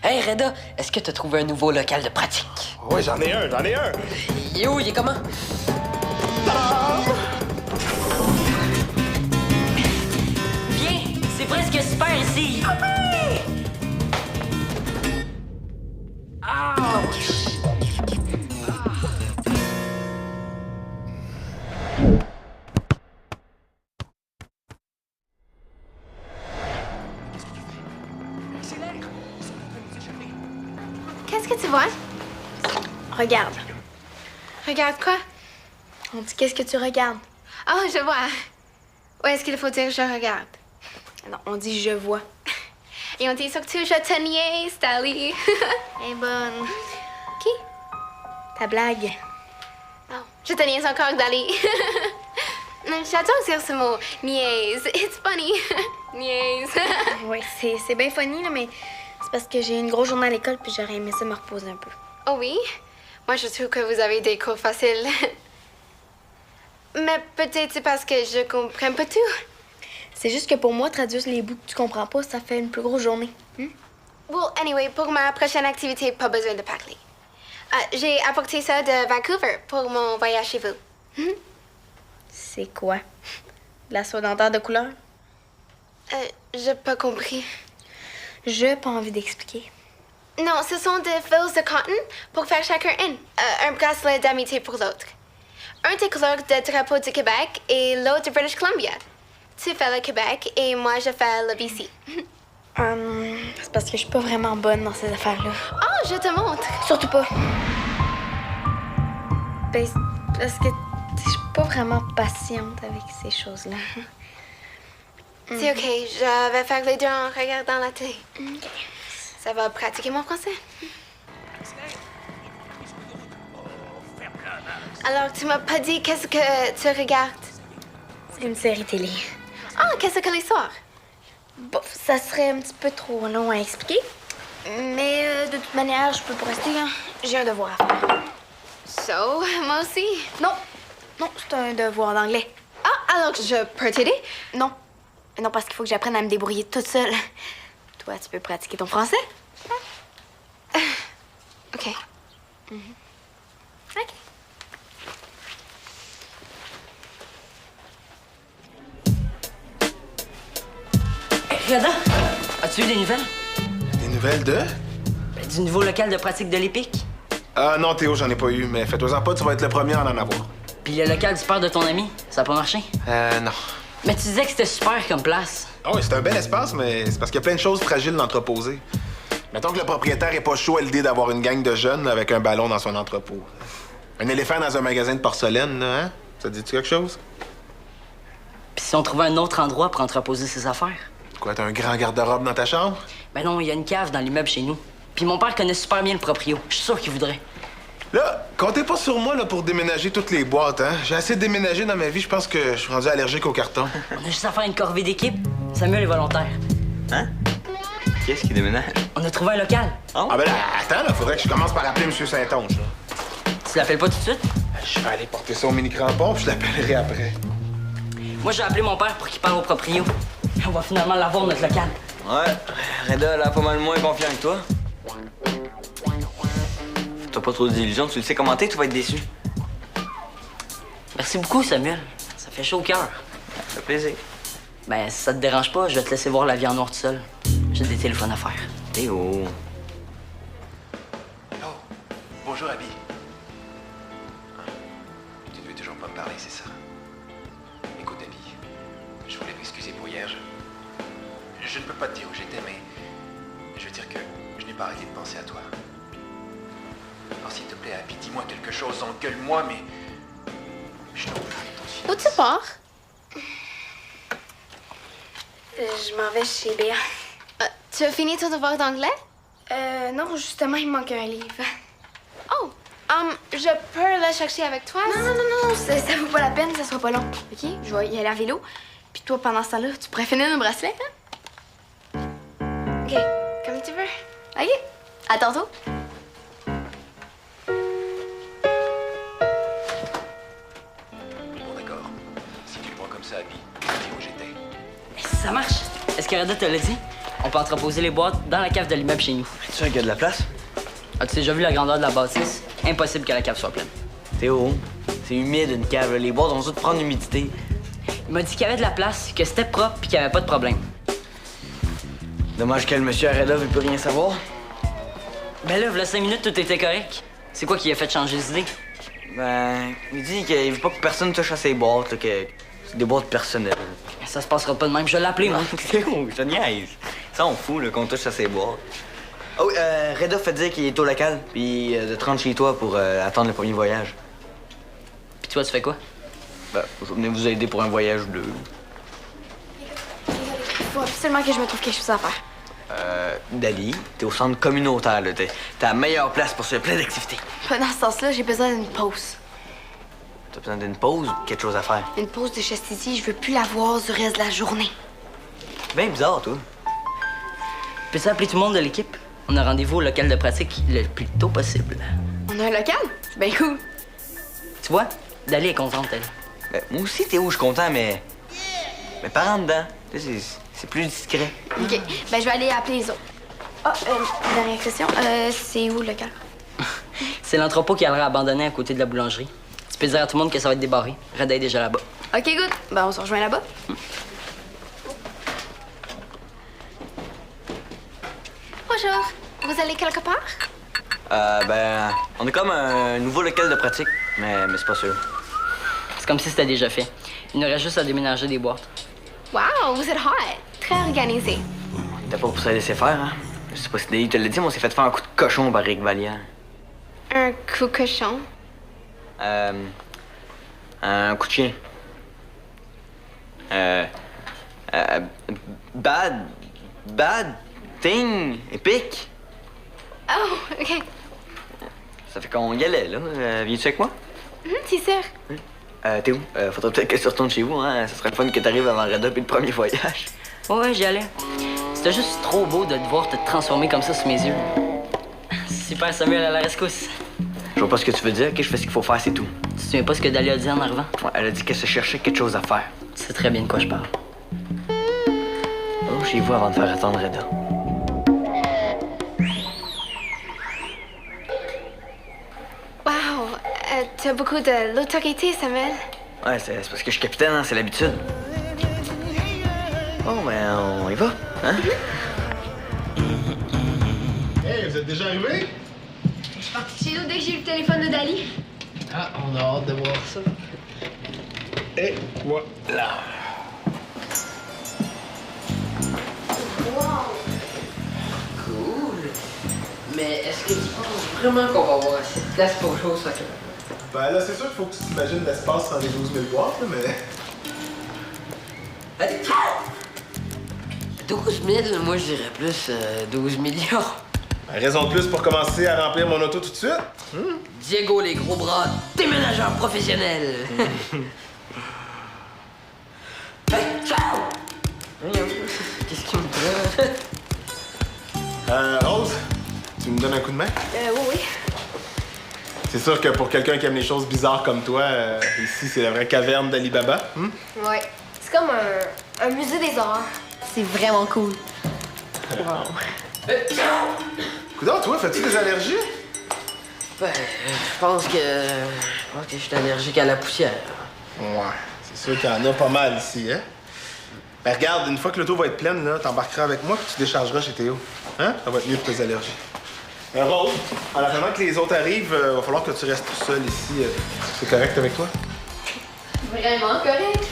Hey, Reda, est-ce que t'as trouvé un nouveau local de pratique? Oui, j'en ai un. Il est où? Il est comment? Viens, c'est presque super ici. Ouch! Qu'est-ce que tu vois? Regarde. Regarde quoi? On dit qu'est-ce que tu regardes? Oh, je vois. Ou est-ce qu'il faut dire je regarde? Non, on dit je vois. Et on dit surtout je te niaise, Tally. Eh bonne. Qui? Ta blague. Oh, je te niaise encore, Dali. J'adore dire ce mot, niaise. It's funny. Niaise. Oui, c'est bien funny, là, mais c'est parce que j'ai une grosse journée à l'école puis j'aurais aimé ça me reposer un peu. Oh oui? Moi, je trouve que vous avez des cours faciles. Mais peut-être c'est parce que je comprends pas tout. C'est juste que pour moi, traduire les bouts que tu comprends pas, ça fait une plus grosse journée. Well, anyway, pour ma prochaine activité, pas besoin de parler. J'ai apporté ça de Vancouver pour mon voyage chez vous. C'est quoi? De la soie dentaire de couleur? J'ai pas compris. J'ai pas envie d'expliquer. Non, ce sont des fils de cotton pour faire chacun un bracelet d'amitié pour l'autre. Un des couleurs de drapeau du Québec et l'autre de British Columbia. Tu fais le Québec et moi je fais le BC. C'est parce que je suis pas vraiment bonne dans ces affaires-là. Oh, je te montre. Surtout pas. Ben, parce que je suis pas vraiment patiente avec ces choses-là. C'est OK, je vais faire les deux en regardant la télé. Ça va pratiquer mon français. Alors, tu m'as pas dit qu'est-ce que tu regardes? C'est une série télé. Ah, qu'est-ce que l'histoire? Bon, ça serait un petit peu trop long à expliquer. Mais de toute manière, je peux pas rester, hein. J'ai un devoir à faire. So, moi aussi. Non, c'est un devoir d'anglais. Ah, alors je peux t'aider? Non. Non, parce qu'il faut que j'apprenne à me débrouiller toute seule. Toi, tu peux pratiquer ton français? OK. OK. Hey, Reda, as-tu eu des nouvelles? Des nouvelles de? Ben, du nouveau local de pratique de l'Épique? Ah non, Théo, j'en ai pas eu, mais fais-toi-en pas, tu vas être le premier à en avoir. Puis le local du père de ton ami, ça a pas marché? Non. Mais tu disais que c'était super comme place. Ah oui, c'est un bel espace, mais c'est parce qu'il y a plein de choses fragiles d'entreposer. Mettons que le propriétaire est pas chaud à l'idée d'avoir une gang de jeunes avec un ballon dans son entrepôt. Un éléphant dans un magasin de porcelaine, là, hein? Ça te dit-tu quelque chose? Puis si on trouvait un autre endroit pour entreposer ses affaires? Quoi, t'as un grand garde-robe dans ta chambre? Ben non, il y a une cave dans l'immeuble chez nous. Puis mon père connaît super bien le proprio. Je suis sûr qu'il voudrait. Là, comptez pas sur moi là, pour déménager toutes les boîtes, hein? J'ai assez déménagé dans ma vie, je pense que je suis rendu allergique au carton. On a juste à faire une corvée d'équipe. Samuel est volontaire. Hein? Qu'est-ce qui déménage? On a trouvé un local. Ah ben là, attends, là, faudrait que je commence par appeler M. Saint-Onge, là. Tu l'appelles pas tout de suite? Je vais aller porter ça au mini-crampon, puis je l'appellerai après. Moi, j'ai appelé mon père pour qu'il parle au proprio. On va finalement l'avoir, notre local. Ouais, Reda, elle a pas mal moins confiant que toi. T'as pas trop d'illusions, tu le sais comment t'es, tu vas être déçu. Merci beaucoup, Samuel. Ça fait chaud au cœur. Ça fait plaisir. Ben, si ça te dérange pas, je vais te laisser voir la vie en noir tout seul. J'ai des téléphones à faire. Théo. Oh, bonjour, Abby. Tu ne veux toujours pas me parler, c'est ça? Écoute, Abby, je voulais m'excuser pour hier. Je ne peux pas te dire où j'étais, mais je veux dire que je n'ai pas arrêté de penser à toi. Alors, s'il te plaît, Abby, dis-moi quelque chose, engueule-moi, mais je n'en peux plus de ton Où silence. tu pars? Je m'en vais chez Béa. Tu as fini ton devoir d'anglais? Non, justement, il me manque un livre. Oh, je peux le chercher avec toi? Non, ça vaut pas la peine, ça sera pas long. OK? Je vais y aller à vélo. Puis toi, pendant ce temps-là, tu pourrais finir le bracelet, hein? OK, comme tu veux. OK. À tantôt. Bon, d'accord. Si tu le vois comme ça, Abby, dis où j'étais. Ça marche. Est-ce que Reda te l'a dit? On peut entreposer les boîtes dans la cave de l'immeuble chez nous. Es-tu sûr qu'il y a de la place? As-tu déjà vu la grandeur de la bâtisse? Impossible que la cave soit pleine. Théo, c'est humide une cave, là. Les boîtes vont toutes prendre l'humidité. Il m'a dit qu'il y avait de la place, que c'était propre puis qu'il n'y avait pas de problème. Dommage que le monsieur Arreda veut plus rien savoir. Ben là, voilà 5 minutes, tout était correct. C'est quoi qui a fait changer d'idée? Ben, il dit qu'il veut pas que personne touche à ses boîtes, là, que c'est des boîtes personnelles. Ça se passera pas de même, je l'ai appelé, moi. Théo, je te niaise. Ça, on fout, là, qu'on touche à ses boîtes. Oh oui, Reda fait dire qu'il est au local, puis de te rendre chez toi pour attendre le premier voyage. Puis toi, tu fais quoi? Ben, je vais venir vous aider pour un voyage bleu. Il faut absolument que je me trouve quelque chose à faire. Dali, t'es au centre communautaire, là. T'es la meilleure place pour se plein d'activités. Pas dans ce sens-là, j'ai besoin d'une pause. T'as besoin d'une pause ou quelque chose à faire? Une pause de chastity, je veux plus la voir du reste de la journée. C'est bien bizarre, toi. Peux-tu appeler tout le monde de l'équipe? On a rendez-vous au local de pratique le plus tôt possible. On a un local? C'est bien cool. Tu vois, Dali est contente, elle. Ben, moi aussi, Théo, je suis content, mais. Mais par en dedans. Tu sais, c'est plus discret. OK. Ben, je vais aller appeler les autres. Ah, dernière question. C'est où le local? C'est l'entrepôt qui a l'air abandonné à côté de la boulangerie. Tu peux dire à tout le monde que ça va être débarré. Reda est déjà là-bas. OK, good. Ben, on se rejoint là-bas. Bonjour. Vous allez quelque part? Ben, on est comme un nouveau local de pratique, mais c'est pas sûr. C'est comme si c'était déjà fait. Il nous reste juste à déménager des boîtes. Wow, vous êtes hot. Très organisé. T'as pas pour ça laisser faire, hein? Je sais pas si Dali te l'a dit, mais on s'est fait faire un coup de cochon par Rick Valiant. Un coup cochon. Un coup de chien. Bad thing, épique. Oh, OK. Ça fait qu'on y allait, là. Viens-tu avec moi? C'est sûr. Théo, faudrait peut-être que tu retournes chez vous, hein? Ça serait le fun que t'arrives avant Reda puis le premier voyage. Ouais, j'y allais. C'était juste trop beau de te voir te transformer comme ça sous mes yeux. Super Samuel à la rescousse. Je vois pas ce que tu veux dire, ok? Je fais ce qu'il faut faire, c'est tout. Tu te souviens pas ce que Dali a dit en arrivant? Ouais, elle a dit qu'elle se cherchait quelque chose à faire. Tu sais très bien de quoi je parle. Allons chez vous avant de faire attendre Reda. Wow. T'as beaucoup de l'autorité, Samuel. Ouais, c'est parce que je suis capitaine, hein? C'est l'habitude. Bon, ben, on y va, hein? Hey, vous êtes déjà arrivés? Je suis partie chez nous dès que j'ai eu le téléphone de Dali. Ah, on a hâte de voir ça. Et voilà. Cool. Mais est-ce que tu penses vraiment qu'on va avoir assez de place pour jouer au soccer? Ben là, c'est sûr qu'il faut que tu t'imagines l'espace dans les 12 000 boîtes, là, mais... Allez, 12 000, moi je dirais plus 12 millions. Ben, raison de plus pour commencer à remplir mon auto tout de suite. Diego, les gros bras, déménageur professionnel. Hey, ciao! Qu'est-ce qu'il me prend? Rose, tu me donnes un coup de main? Oui, oui. C'est sûr que pour quelqu'un qui aime les choses bizarres comme toi, ici, c'est la vraie caverne d'Ali Baba. Ouais. C'est comme un musée des horreurs. C'est vraiment cool. Coudonc, toi, fais-tu des allergies? Ben, je pense que je suis allergique à la poussière. Ouais, c'est sûr qu'il y en a pas mal ici, hein? Ben regarde, une fois que l'auto va être pleine, là, t'embarqueras avec moi puis tu déchargeras chez Théo. Hein? Ça va être mieux pour tes allergies. Rose, en attendant que les autres arrivent, va falloir que tu restes tout seul ici. C'est correct avec toi? Vraiment correct.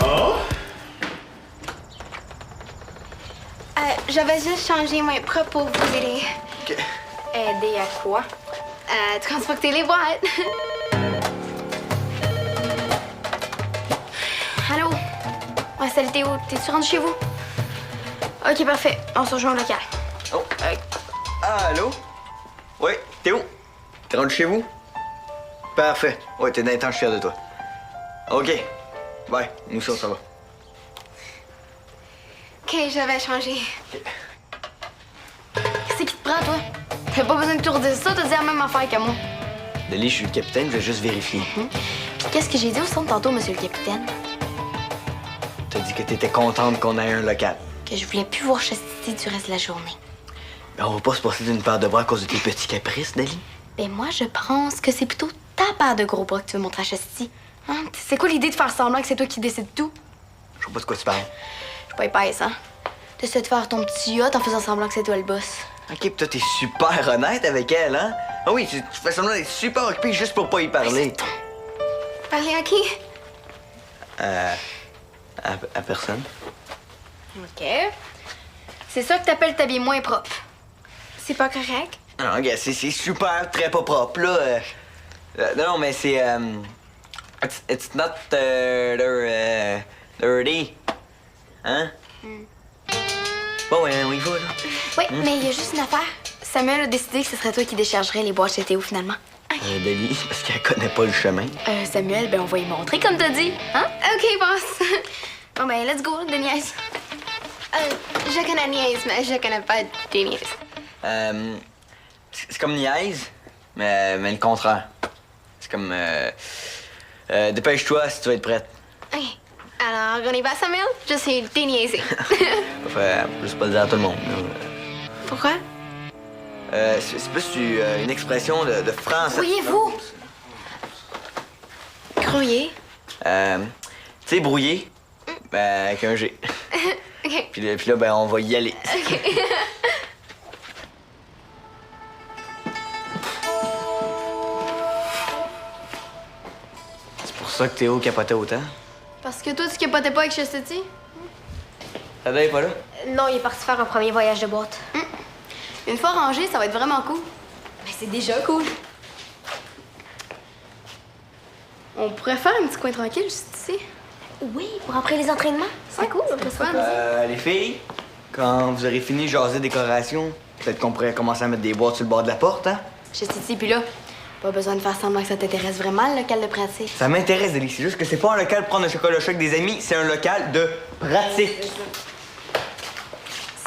Non? J'avais juste changé mes propos pour vous aider. OK. Aider à quoi? Transporter les boîtes. Allô? Ouais, salut Théo. T'es-tu rendu chez vous? OK, parfait. On se rejoint au local. Oh, allô? Oui, Théo? T'es rendu chez vous? Parfait. Ouais, t'es dans les temps, je suis fier de toi. OK. Bye. Nous ça, ça va. OK, j'avais changé. Qu'est-ce qui te prend, toi? T'as pas besoin de tout redire ça, t'as dit la même affaire que moi. Dali, je suis le capitaine, je vais juste vérifier. Puis qu'est-ce que j'ai dit au centre tantôt, monsieur le capitaine? T'as dit que t'étais contente qu'on ait un local. Que je voulais plus voir Chastity du reste de la journée. Ben, on va pas se passer d'une paire de bras à cause de tes petits caprices, Dali. Ben moi, je pense que c'est plutôt ta paire de gros bras que tu veux montrer à Chastity. Hein? C'est quoi l'idée de faire semblant que c'est toi qui décides tout? Je sais pas de quoi tu parles. Je suis pas épaisse, hein? T'essaies de faire ton petit yacht en faisant semblant que c'est toi le boss. OK, pis toi, t'es super honnête avec elle, hein? Ah oui, tu fais semblant d'être super occupé juste pour pas y parler. Parler à qui? À personne. OK. C'est ça que t'appelles t'habiller moins propre. C'est pas correct? Non, regarde, c'est super très pas propre, là. Non, mais c'est... it's not dirty. Hein? Bon, ouais, on y va, là. Oui, mais il y a juste une affaire. Samuel a décidé que ce serait toi qui déchargerais les boîtes chez Théo, finalement. Dali, c'est parce qu'elle connaît pas le chemin. Samuel, ben on va y montrer comme t'as dit, hein? OK, boss. Bon, ben let's go, de niaise. Je connais niaise, mais je connais pas des niaises. C'est comme niaise, mais le contraire. C'est comme... dépêche-toi si tu veux être prête. OK. Alors, on y va, Samuel? Je suis déniaisée. Enfin, juste pas le dire à tout le monde. Pourquoi? C'est plus une expression de français. Brouillez-vous! Grouillé? Tu sais, brouillé, ben, avec un G. OK. Puis là, ben, on va y aller. OK. C'est pour ça que Théo capotait autant. Parce que toi, tu capotais pas avec Chastity? Tadam est pas là? Non, il est parti faire un premier voyage de boîte. Une fois rangé, ça va être vraiment cool. Mais c'est déjà cool. On pourrait faire un petit coin tranquille juste ici. Oui, pour après les entraînements. C'est cool, on peut se faire. Les filles, quand vous aurez fini de jaser décoration, peut-être qu'on pourrait commencer à mettre des boîtes sur le bord de la porte, hein? Chastity, puis là, pas besoin de faire semblant que ça t'intéresse vraiment, le local de pratique. Ça m'intéresse, Delis. C'est juste que c'est pas un local pour prendre un chocolat chaud avec des amis, c'est un local de pratique.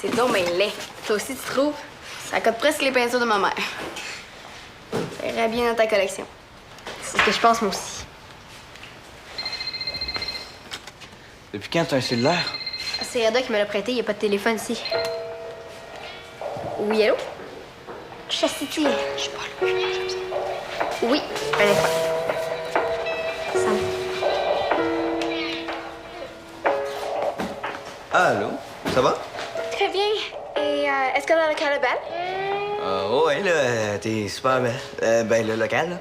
C'est donc bien laid. Toi aussi, tu trouves? Ça cote presque les peintures de ma mère. Ça irait bien dans ta collection. C'est ce que je pense, moi aussi. Depuis quand t'as un cellulaire? C'est Ada qui me l'a prêté, il n'y a pas de téléphone ici. Oui, allô? Chastity. Je suis pas là. Oui, un instant. Sam. Allô? Ça va? Très bien. Et est-ce que le local est belle? Ouais, là, t'es super belle. Ben, le local, là.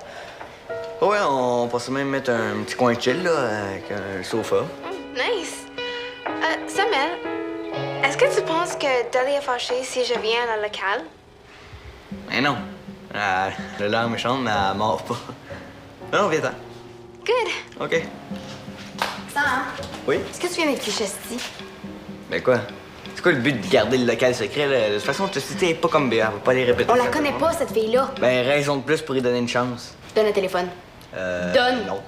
Ouais, on pensait même mettre un petit coin chill, là, avec un sofa. Nice. Samuel, est-ce que tu penses que Dolly est fâchée si je viens dans le local? Mais non. Elle a l'air méchante, mais elle mord pas. Non, viens-t'en. Good. OK. Sam, Oui? est-ce que tu viens avec Chastity? Ben quoi? C'est quoi le but de garder le local secret, là? De toute façon, Chastity est pas comme Béa, elle va pas les répéter. On la connaît pas, cette fille-là. Ben, raison de plus pour lui donner une chance. Donne le téléphone. Donne. Non.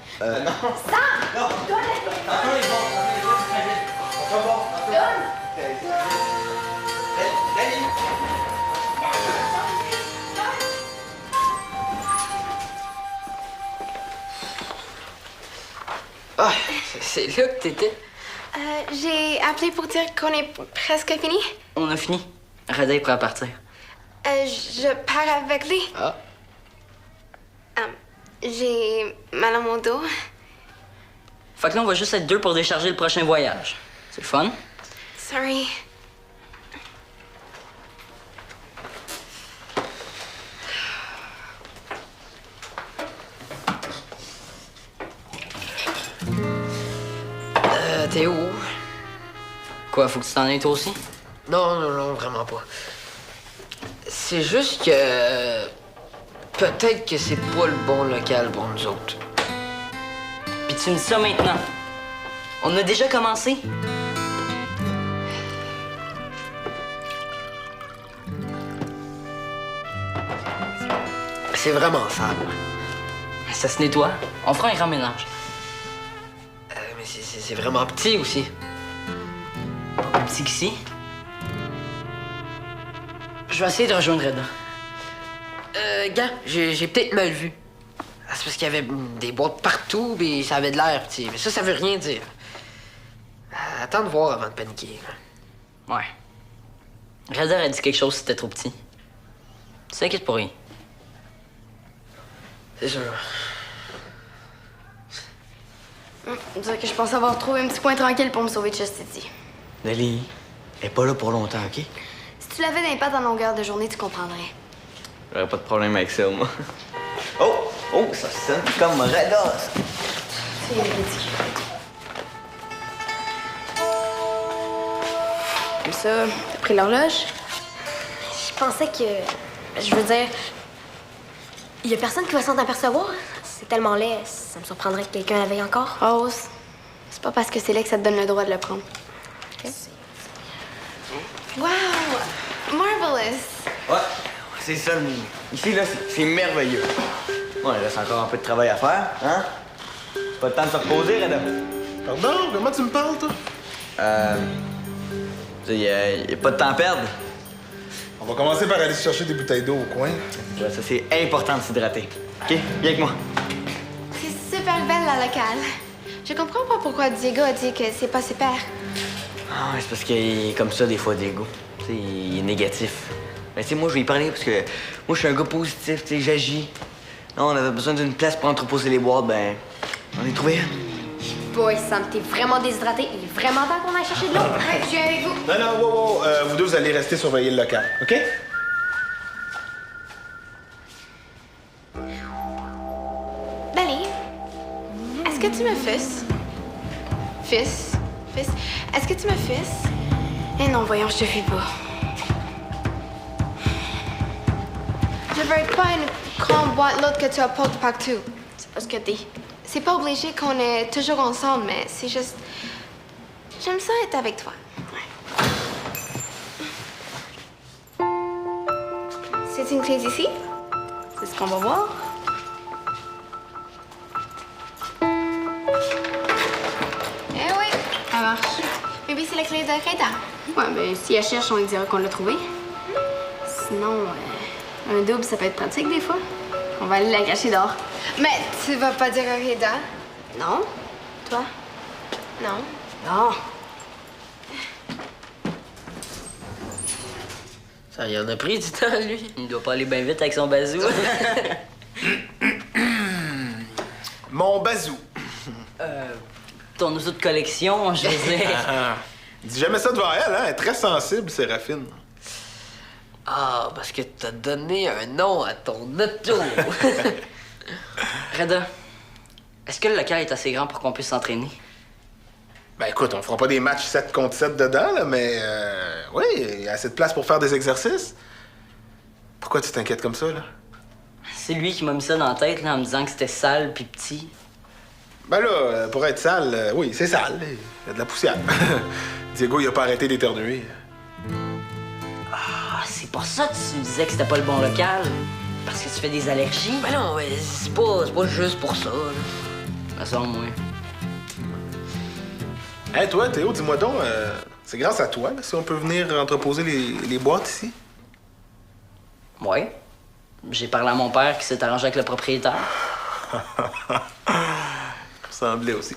Ah, c'est là que t'étais? J'ai appelé pour dire qu'on est presque fini. On a fini. Rada est prêt à partir. Je pars avec lui. Ah. J'ai mal à mon dos. Fait que là, on va juste être deux pour décharger le prochain voyage. C'est le fun? Sorry. Théo? Quoi, faut que tu t'en ailles toi aussi? Non, vraiment pas. C'est juste que... Peut-être que c'est pas le bon local pour nous autres. Puis tu me dis ça maintenant. On a déjà commencé. C'est vraiment sale. Ça se nettoie. On fera un grand ménage. Mais c'est vraiment petit aussi. Pas plus petit qu'ici. Je vais essayer de rejoindre Reda. Gars, j'ai peut-être mal vu. Ah, c'est parce qu'il y avait des boîtes partout, puis ça avait de l'air petit. Mais ça veut rien dire. attends de voir avant de paniquer. Ouais. Raider a dit quelque chose si c'était trop petit. Tu t'inquiètes pour rien. C'est sûr. On dirait que je pensais avoir trouvé un petit point tranquille pour me sauver de Chastity. Nelly, elle est pas là pour longtemps, OK? Si tu l'avais dans les pattes en longueur de journée, tu comprendrais. J'aurais pas de problème avec ça, moi. Oh! Oh, ça sonne comme Raider, ça. C'est ridicule. Comme ça, t'as pris l'horloge? Je pensais que... Je veux dire... Il y a personne qui va s'en apercevoir. C'est tellement laid, ça me surprendrait que quelqu'un la veille encore. Rose, c'est pas parce que c'est là que ça te donne le droit de le prendre. OK? Wow! Marvelous! Ouais, c'est ça le mot. Ici, là, c'est merveilleux. Bon, il reste encore un peu de travail à faire, hein? Pas le temps de se reposer, Reda. Pardon, comment tu me parles, toi? Il y a pas de temps à perdre. On va commencer par aller chercher des bouteilles d'eau au coin. Ouais, ça, c'est important de s'hydrater. OK? Viens avec moi. C'est super belle, la locale. Je comprends pas pourquoi Diego a dit que c'est pas super. Ah, ouais, c'est parce qu'il est comme ça, des fois, Diego. Tu sais, il est négatif. Mais tu sais, moi, je vais y parler parce que moi, je suis un gars positif, tu sais, j'agis. Non, on avait besoin d'une place pour entreposer les boîtes, ben, on est trouvé une. Boy, Sam, t'es vraiment déshydraté. Il est vraiment temps qu'on aille chercher de l'eau. Ouais, je viens avec vous. Non, non, wow. Vous deux, vous allez rester surveiller le local, OK? Belly, est-ce que tu me fusses? Fils? Est-ce que tu me fusses? Eh non, voyons, je te fuis pas. Je veux être pas une grande boîte l'autre que tu apportes partout. C'est pas ce que t'es. C'est pas obligé qu'on est toujours ensemble, mais c'est juste... J'aime ça être avec toi. C'est une clé ici? C'est ce qu'on va voir. Eh oui, ça marche. Maybe c'est la clé de Reda. Ouais, ben si elle cherche, on lui dira qu'on l'a trouvé. Sinon, un double, ça peut être pratique des fois. On va aller la cacher dehors. Mais tu vas pas dire à Reda? Non? Toi? Non. Non. Ça y en a pris du temps, lui. Il doit pas aller bien vite avec son bazou. Mon bazou. Ton outil de collection, je veux dire. Dis jamais ça devant elle, hein? Elle est très sensible, Séraphine. Ah, parce que t'as donné un nom à ton auto. Reda, est-ce que le local est assez grand pour qu'on puisse s'entraîner? Ben écoute, on fera pas des matchs 7 contre 7 dedans, là, mais oui, il y a assez de place pour faire des exercices. Pourquoi tu t'inquiètes comme ça, là? C'est lui qui m'a mis ça dans la tête là, en me disant que c'était sale puis petit. Ben là, pour être sale, oui, c'est sale. Il y a de la poussière. Diego, il a pas arrêté d'éternuer. Ah, c'est pour ça que tu me disais que c'était pas le bon local. Parce que tu fais des allergies. Ben non, mais c'est pas juste pour ça, là. Ça semble, moi. Hey, toi, Théo, dis-moi donc, c'est grâce à toi là, si on peut venir entreposer les boîtes ici? Ouais. J'ai parlé à mon père qui s'est arrangé avec le propriétaire. Semblait aussi.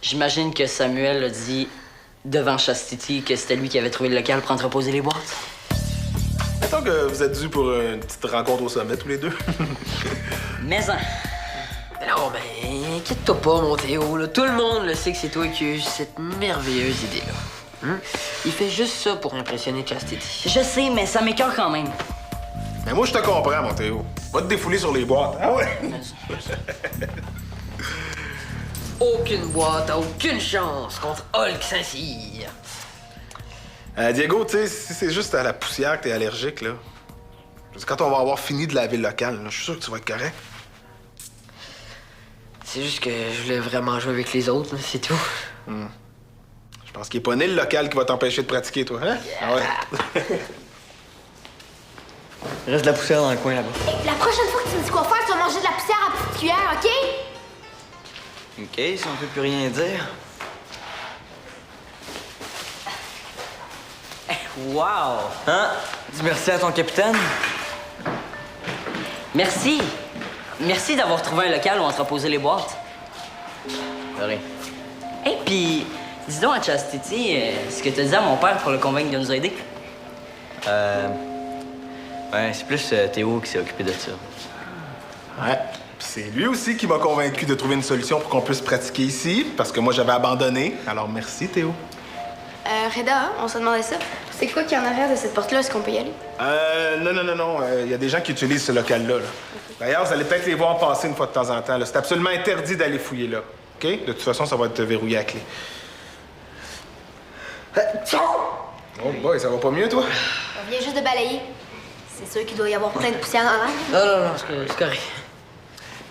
J'imagine que Samuel a dit devant Chastity que c'était lui qui avait trouvé le local pour entreposer les boîtes. Mettons que vous êtes dû pour une petite rencontre au sommet, tous les deux. Mais en. Non, ben, inquiète-toi pas, mon Théo, là. Tout le monde le sait que c'est toi qui as eu cette merveilleuse idée-là. Hein? Il fait juste ça pour impressionner Chastity. Je sais, mais ça m'écoeure quand même. Mais moi, je te comprends, mon Théo. Va te défouler sur les boîtes. Ah ouais? Aucune boîte a aucune chance contre Hulk Saint-Cyr. Diego, tu sais, si c'est juste à la poussière que t'es allergique, là. Quand on va avoir fini de laver le local, là, je suis sûr que tu vas être correct. C'est juste que je voulais vraiment jouer avec les autres, là, c'est tout. Je pense qu'il est pas né le local qui va t'empêcher de pratiquer, toi, hein? Ah ouais. Il reste de la poussière dans le coin là-bas. La prochaine fois que tu me dis quoi faire, tu vas manger de la poussière à petite cuillère, OK? OK, si on peut plus rien dire. Wow! Hein? Dis merci à ton capitaine. Merci. Merci d'avoir trouvé un local où entreposer les boîtes. De rien. Et puis, Dis donc à Chastity, ce que t'as dit à mon père pour le convaincre de nous aider. Ouais, c'est plus Théo qui s'est occupé de ça. Ouais. Puis c'est lui aussi qui m'a convaincu de trouver une solution pour qu'on puisse pratiquer ici, parce que moi, j'avais abandonné. Alors, merci, Théo. Reda, on se demandait ça. C'est quoi qu'il y a en arrière de cette porte-là? Est-ce qu'on peut y aller? Non. Il y a des gens qui utilisent ce local-là. Là. D'ailleurs, vous allez peut-être les voir passer une fois de temps en temps. Là. C'est absolument interdit d'aller fouiller là. OK? De toute façon, ça va être verrouillé à clé. Oh boy, ça va pas mieux, toi? On vient juste de balayer. C'est sûr qu'il doit y avoir plein de poussière en l'air. Non, c'est correct.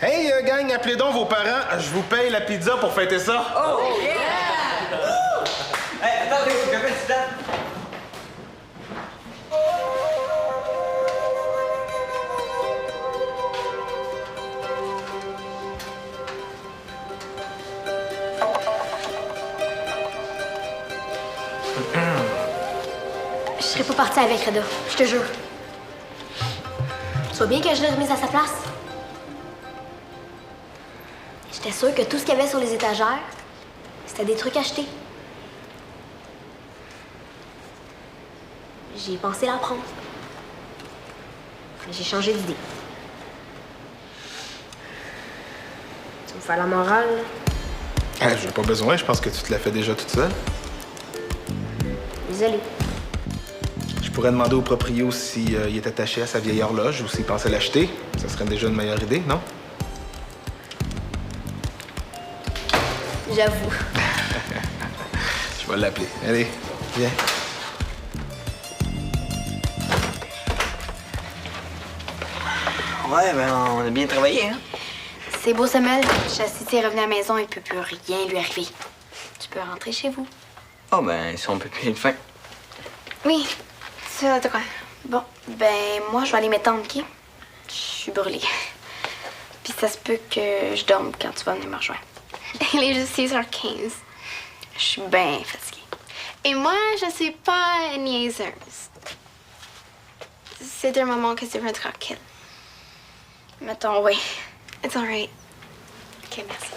Hey, gang, appelez donc vos parents. Je vous paye la pizza pour fêter ça. Oh, yeah! Hey, attends, Théo, je m'appelle Zidane. Je serais pas partie avec Reda, je te jure. Tu vois bien que je l'ai remise à sa place? J'étais sûre que tout ce qu'il y avait sur les étagères, c'était des trucs achetés. J'ai pensé la prendre. Mais j'ai changé d'idée. Tu me fais la morale, là? J'ai pas besoin, je pense que tu te l'as fait déjà toute seule. Désolée. Je pourrais demander au proprio s'il est attaché à sa vieille horloge ou s'il pensait l'acheter. Ça serait déjà une meilleure idée, non? J'avoue. Je vais l'appeler. Allez, viens. Ouais, ben, on a bien travaillé, hein? C'est beau, Samuel. Chastity est revenu à la maison, il peut plus rien lui arriver. Tu peux rentrer chez vous. Oh, ben, si on peut plus de fin. Oui, tu as le droit. Bon, ben, moi, je vais aller m'étendre, OK? Je suis brûlée. Puis ça se peut que je dorme quand tu vas venir me rejoindre. Il est juste 6h15. Je suis bien fatiguée. Et moi, je suis pas niaiseuse. C'est un moment que tu veux tranquille. Mettons, oui. It's all right. OK, merci.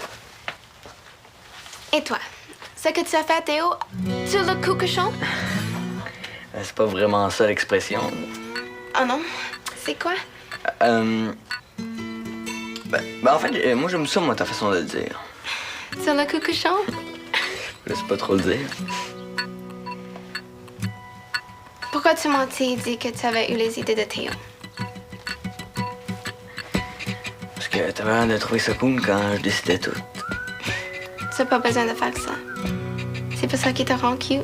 Et toi? Ce que tu as fait, Théo, sur le coup cochon? C'est pas vraiment ça l'expression. Oh non? C'est quoi? Ben, en fait, moi, j'aime ça, moi, ta façon de le dire. Sur le coup cochon? Je laisse pas trop le dire. Pourquoi tu mentis et dis que tu avais eu les idées de Théo? Parce que t'avais l'air de trouver ça cool quand je décidais tout. Tu n'as pas besoin de faire ça. C'est pas ça qui te rend cute.